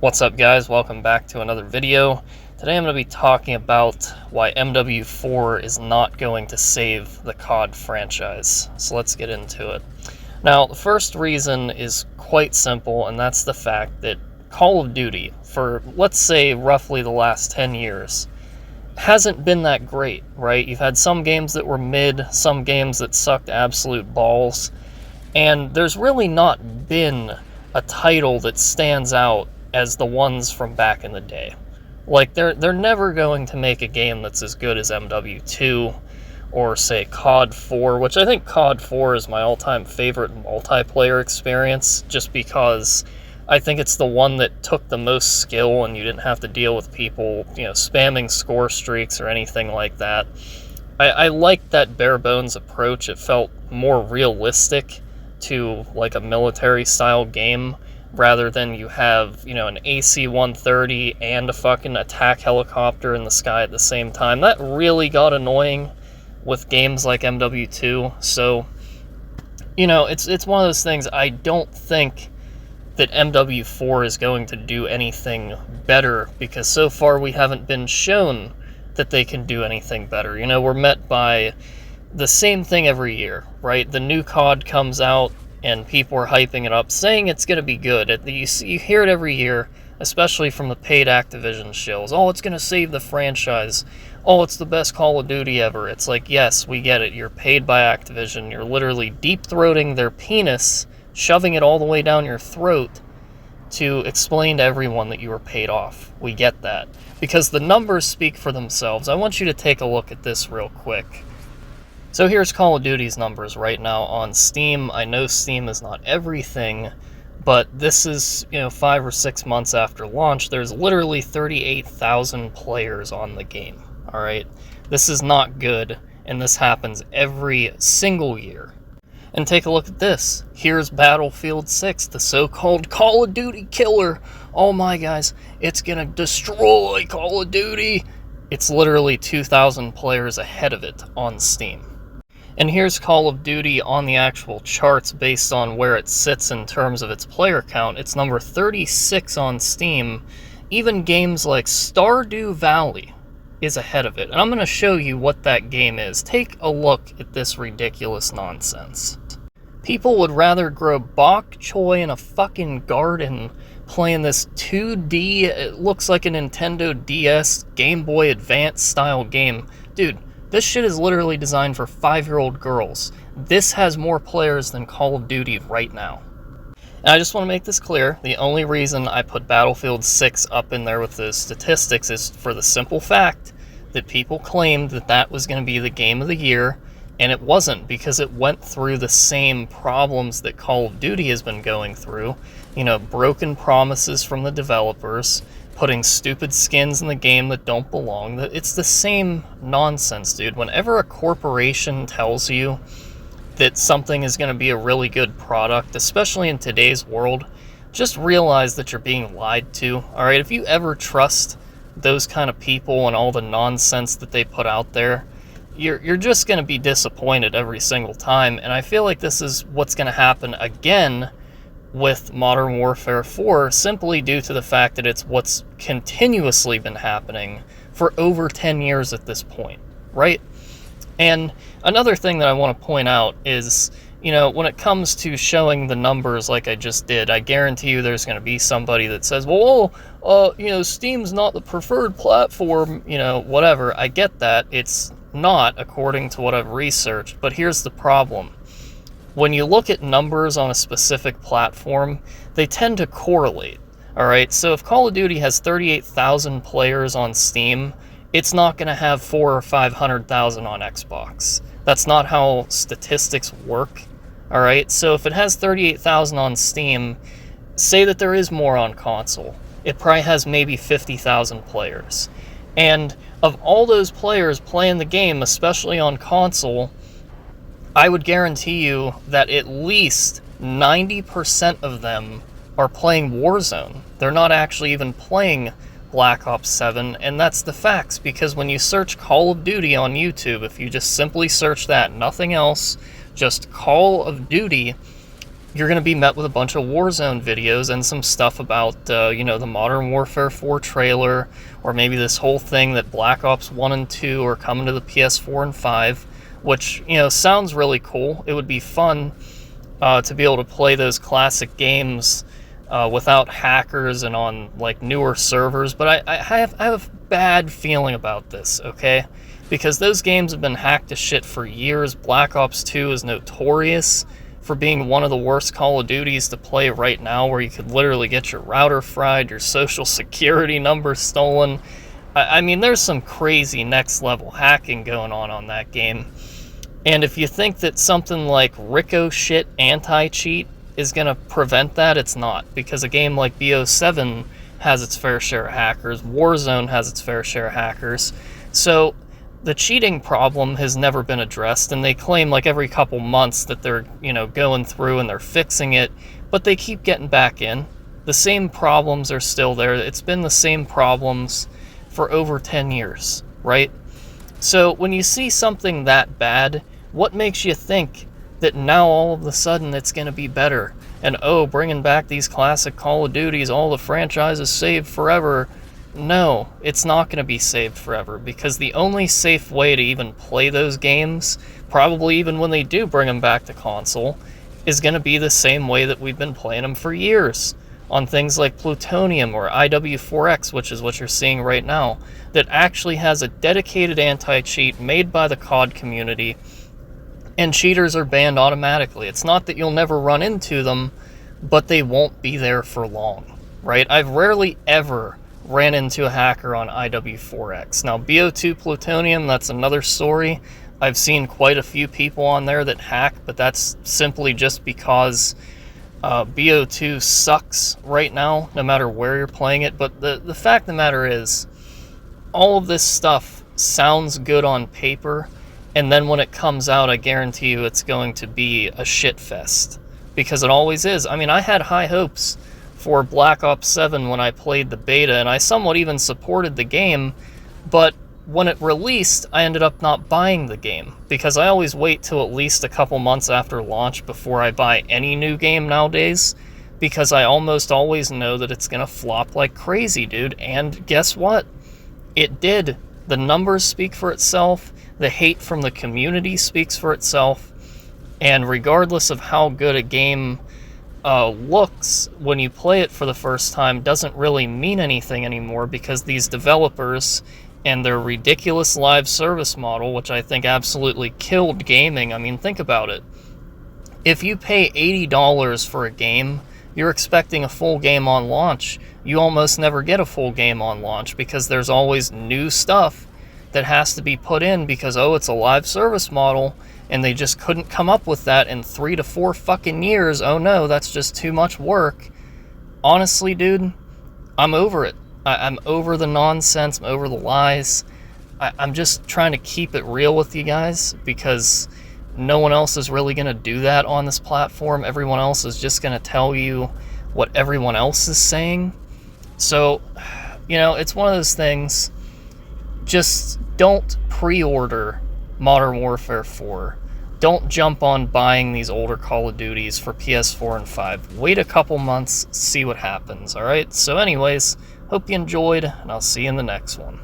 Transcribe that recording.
What's up, guys? Welcome back to another video. Today I'm going to be talking about why MW4 is not going to save the COD franchise. So let's get into it. Now, the first reason is quite simple, and that's the fact that Call of Duty, for let's say roughly the last 10 years, hasn't been that great, right? You've had some games that were mid, some games that sucked absolute balls, and there's really not been a title that stands out as the ones from back in the day. Like, they're never going to make a game that's as good as MW2 or, say, COD 4, which I think COD 4 is my all-time favorite multiplayer experience, just because I think it's the one that took the most skill and you didn't have to deal with people, spamming score streaks or anything like that. I liked that bare-bones approach. It felt more realistic to, like, a military-style game, rather than you have, an AC-130 and a fucking attack helicopter in the sky at the same time. That really got annoying with games like MW2. So, it's one of those things. I don't think that MW4 is going to do anything better, because so far we haven't been shown that they can do anything better. We're met by the same thing every year, right? The new COD comes out, and people are hyping it up, saying it's going to be good. You hear it every year, especially from the paid Activision shills. Oh, it's going to save the franchise. Oh, it's the best Call of Duty ever. It's like, yes, we get it. You're paid by Activision. You're literally deep-throating their penis, shoving it all the way down your throat to explain to everyone that you were paid off. We get that. Because the numbers speak for themselves. I want you to take a look at this real quick. So here's Call of Duty's numbers right now on Steam. I know Steam is not everything, but this is, 5 or 6 months after launch. There's literally 38,000 players on the game, alright? This is not good, and this happens every single year. And take a look at this. Here's Battlefield 6, the so-called Call of Duty killer. Oh my, guys, it's gonna destroy Call of Duty. It's literally 2,000 players ahead of it on Steam. And here's Call of Duty on the actual charts based on where it sits in terms of its player count. It's number 36 on Steam. Even games like Stardew Valley is ahead of it. And I'm going to show you what that game is. Take a look at this ridiculous nonsense. People would rather grow bok choy in a fucking garden playing this 2D, it looks like a Nintendo DS, Game Boy Advance style game. Dude, this shit is literally designed for 5-year-old girls. This has more players than Call of Duty right now. And I just want to make this clear. The only reason I put Battlefield 6 up in there with the statistics is for the simple fact that people claimed that that was going to be the game of the year, and it wasn't, because it went through the same problems that Call of Duty has been going through. Broken promises from the developers, putting stupid skins in the game that don't belong. It's the same nonsense, dude. Whenever a corporation tells you that something is going to be a really good product, especially in today's world, just realize that you're being lied to, alright? If you ever trust those kind of people and all the nonsense that they put out there, you're just going to be disappointed every single time. And I feel like this is what's going to happen again with Modern Warfare 4, simply due to the fact that it's what's continuously been happening for over 10 years at this point, right? And another thing that I want to point out is, when it comes to showing the numbers like I just did, I guarantee you there's going to be somebody that says, well, Steam's not the preferred platform, whatever. I get that. It's not, according to what I've researched, but here's the problem. When you look at numbers on a specific platform, they tend to correlate, alright? So if Call of Duty has 38,000 players on Steam, it's not going to have 400,000 or 500,000 on Xbox. That's not how statistics work, alright? So if it has 38,000 on Steam, say that there is more on console. It probably has maybe 50,000 players. And of all those players playing the game, especially on console, I would guarantee you that at least 90% of them are playing Warzone. They're not actually even playing Black Ops 7, and that's the facts, because when you search Call of Duty on YouTube, if you just simply search that, nothing else, just Call of Duty, you're going to be met with a bunch of Warzone videos and some stuff about, the Modern Warfare 4 trailer, or maybe this whole thing that Black Ops 1 and 2 are coming to the PS4 and 5, which, sounds really cool. It would be fun to be able to play those classic games without hackers and on, like, newer servers, but I have a bad feeling about this, okay? Because those games have been hacked to shit for years. Black Ops 2 is notorious for being one of the worst Call of Duties to play right now, where you could literally get your router fried, your social security number stolen. I mean, there's some crazy next level hacking going on that game. And if you think that something like Ricochet anti-cheat is going to prevent that, it's not. Because a game like BO7 has its fair share of hackers. Warzone has its fair share of hackers. So the cheating problem has never been addressed, and they claim like every couple months that they're, going through and they're fixing it, but they keep getting back in. The same problems are still there. It's been the same problems for over 10 years, right? So when you see something that bad, what makes you think that now all of a sudden it's going to be better? And bringing back these classic Call of Duties, all the franchises saved forever. No, it's not going to be saved forever, because the only safe way to even play those games, probably even when they do bring them back to console, is going to be the same way that we've been playing them for years, on things like Plutonium or IW4X, which is what you're seeing right now, that actually has a dedicated anti-cheat made by the COD community, and cheaters are banned automatically. It's not that you'll never run into them, but they won't be there for long, right? I've rarely ever ran into a hacker on IW4X. Now, BO2 Plutonium, that's another story. I've seen quite a few people on there that hack, but that's simply just because BO2 sucks right now, no matter where you're playing it. But the fact of the matter is, all of this stuff sounds good on paper, and then when it comes out, I guarantee you it's going to be a shit fest. Because it always is. I mean, I had high hopes for Black Ops 7 when I played the beta, and I somewhat even supported the game, but when it released, I ended up not buying the game, because I always wait till at least a couple months after launch before I buy any new game nowadays, because I almost always know that it's gonna flop like crazy, dude. And guess what? It did. The numbers speak for itself, the hate from the community speaks for itself, and regardless of how good a game looks when you play it for the first time, doesn't really mean anything anymore, because these developers and their ridiculous live service model, which I think absolutely killed gaming. I mean, think about it. If you pay $80 for a game, you're expecting a full game on launch. You almost never get a full game on launch, because there's always new stuff that has to be put in, because it's a live service model, and they just couldn't come up with that in 3 to 4 fucking years. Oh no, that's just too much work. Honestly, dude, I'm over it. I'm over the nonsense. I'm over the lies. I'm just trying to keep it real with you guys, because no one else is really going to do that on this platform. Everyone else is just going to tell you what everyone else is saying. So, it's one of those things. Just don't pre-order Modern Warfare 4. Don't jump on buying these older Call of Duties for PS4 and 5. Wait a couple months, see what happens, alright? So anyways, hope you enjoyed, and I'll see you in the next one.